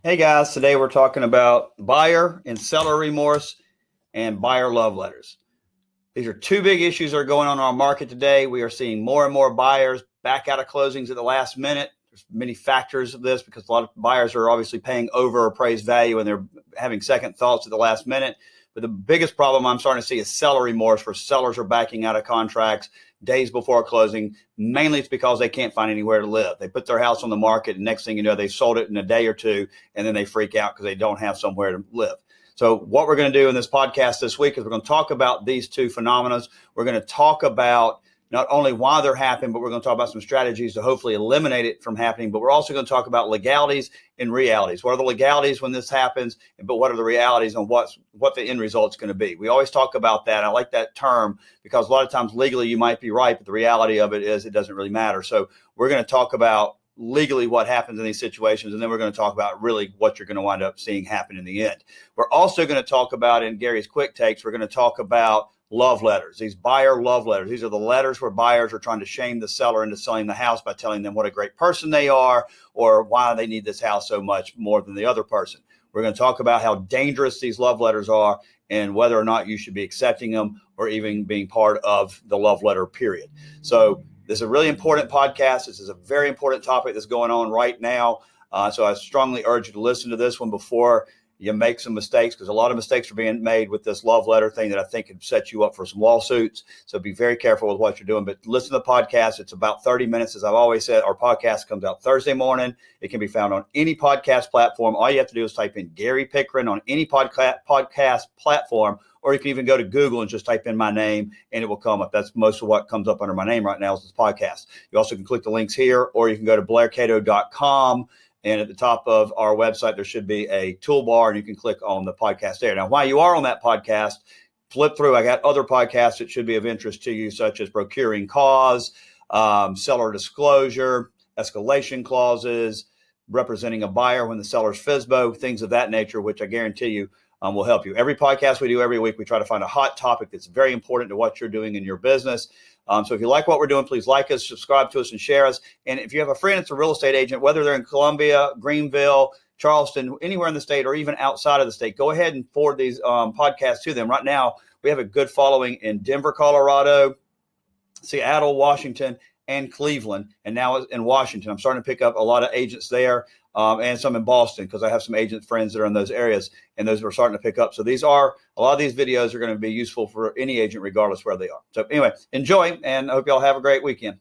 Hey guys, today we're talking about buyer and seller remorse and buyer love letters. These are two big issues that are going on in our market today. We are seeing more and more buyers back out of closings at the last minute. There's many factors of this because a lot of buyers are obviously paying over appraised value and they're having second thoughts at the last minute. But the biggest problem I'm starting to see is seller remorse, where sellers are backing out of contracts days before closing. Mainly it's because they can't find anywhere to live. They put their house on the market and next thing you know, they sold it in a day or two and then they freak out because they don't have somewhere to live. So what we're going to do in this podcast this week is we're going to talk about these two phenomena. We're going to talk about not only why they're happening, but we're going to talk about some strategies to hopefully eliminate it from happening. But we're also going to talk about legalities and realities. What are the legalities when this happens? But what are the realities and what the end result is going to be? We always talk about that. I like that term because a lot of times legally you might be right, but the reality of it is it doesn't really matter. So we're going to talk about legally what happens in these situations, and then we're going to talk about really what you're going to wind up seeing happen in the end. We're also going to talk about, in Gary's quick takes, we're going to talk about love letters, these buyer love letters. These are the letters where buyers are trying to shame the seller into selling the house by telling them what a great person they are or why they need this house so much more than the other person. We're going to talk about how dangerous these love letters are and whether or not you should be accepting them or even being part of the love letter period. So this is a really important podcast. This is a very important topic that's going on right now. So I strongly urge you to listen to this one before you make some mistakes, because a lot of mistakes are being made with this love letter thing that I think could set you up for some lawsuits. So be very careful with what you're doing. But listen to the podcast. It's about 30 minutes. As I've always said, our podcast comes out Thursday morning. It can be found on any podcast platform. All you have to do is type in Gary Pickren on any podcast platform, or you can even go to Google and just type in my name and it will come up. That's most of what comes up under my name right now is this podcast. You also can click the links here, or you can go to blaircato.com. And at the top of our website, there should be a toolbar and you can click on the podcast there. Now, while you are on that podcast, flip through. I got other podcasts that should be of interest to you, such as procuring cause, seller disclosure, escalation clauses, representing a buyer when the seller's FSBO, things of that nature, which I guarantee you will help you. Every podcast we do every week, we try to find a hot topic that's very important to what you're doing in your business. So if you like what we're doing, please like us, subscribe to us, and share us. And if you have a friend that's a real estate agent, whether they're in Columbia, Greenville, Charleston, anywhere in the state, or even outside of the state, go ahead and forward these podcasts to them. Right now, we have a good following in Denver, Colorado, Seattle, Washington, and Cleveland, and now in Washington. I'm starting to pick up a lot of agents there and some in Boston because I have some agent friends that are in those areas, and those are starting to pick up. So a lot of these videos are going to be useful for any agent regardless where they are. So anyway, enjoy, and I hope y'all have a great weekend.